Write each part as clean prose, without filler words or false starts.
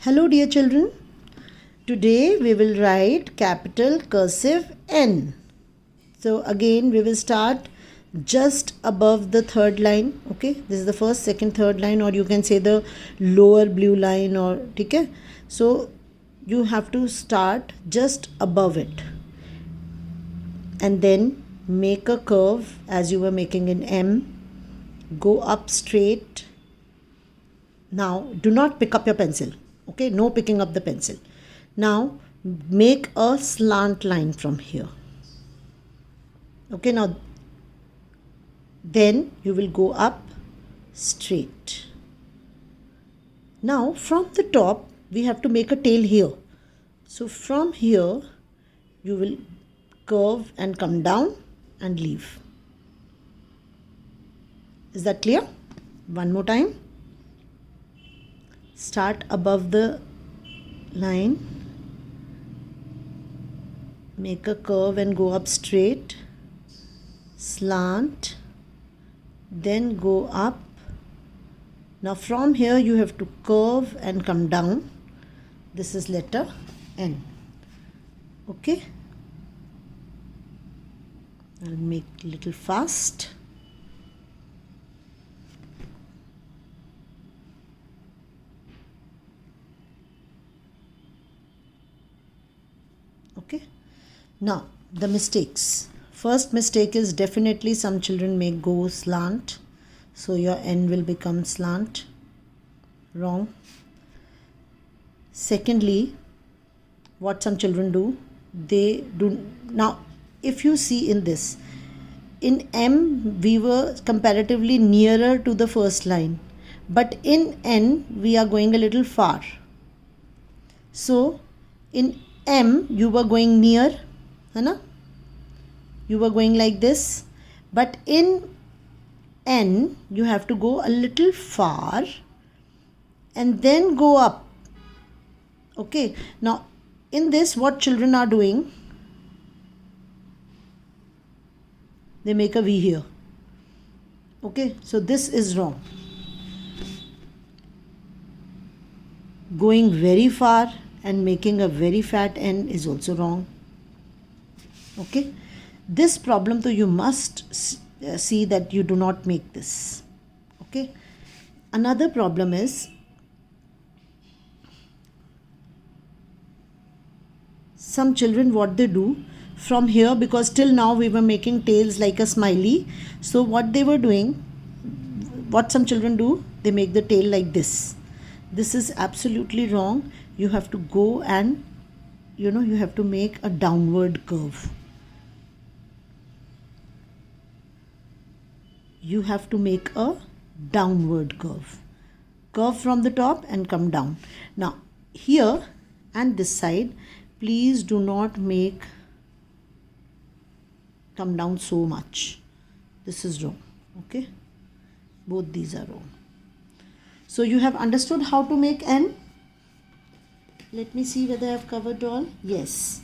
Hello dear children, today we will write capital cursive N. So again we will start just above the third line. Okay, this is the first, second, third line, or you can say the lower blue line, or okay. So you have to start just above it and then make a curve as you were making in M. Go up straight. Now do not pick up your pencil. Okay, no picking up the pencil. Now make a slant line from here. Okay, now then you will go up straight. Now from the top we have to make a tail here. So from here you will curve and come down and leave. Is that clear? One more time. Start above the line, make a curve and go up straight, slant, then go up. Now from here you have to curve and come down. This is letter N. Okay, I'll make a little fast. Okay, now the mistakes. First mistake is definitely some children may go slant, so your N will become slant. Wrong. Secondly, what some children do, they do. Now if you see in this, in M we were comparatively nearer to the first line, but in N we are going a little far. So in M you were going near, है ना? You were going like this, but in N you have to go a little far and then go up. Okay, now in this what children are doing, they make a V here. Okay, so this is wrong. Going very far and making a very fat N is also wrong. Okay, this problem though you must see that you do not make this. Okay, another problem is some children, what they do from here, because till now we were making tails like a smiley, so what they were doing, what some children do, they make the tail like this. This is absolutely wrong. You have to go and you have to make a downward curve. You have to make a downward curve. Curve from the top and come down. Now here and this side, please do not make come down so much. This is wrong. Okay, both these are wrong. So you have understood how to make N. Let me see whether I have covered all. Yes.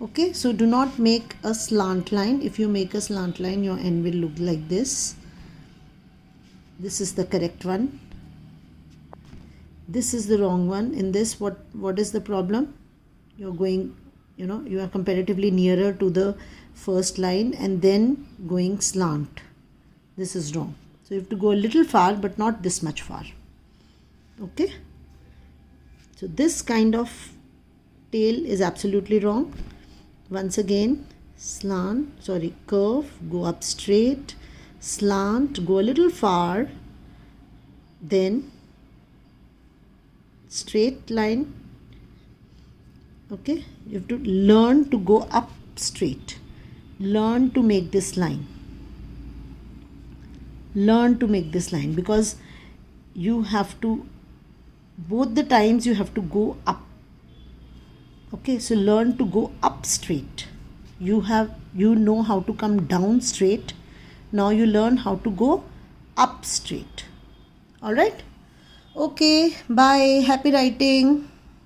Okay, so do not make a slant line. If you make a slant line, your N will look like this. This is the correct one. This is the wrong one. In this, what is the problem? You're going, you are comparatively nearer to the first line and then going slant. This is wrong. So you have to go a little far, but not this much far. Okay, so this kind of tail is absolutely wrong. Once again, curve, go up straight, slant, go a little far, then straight line. Okay, you have to learn to go up straight. Learn to make this line. Learn to make this line, because you have to, both the times you have to go up. Okay, so learn to go up straight. You know how to come down straight. Now you learn how to go up straight. All right. Okay, bye. Happy writing.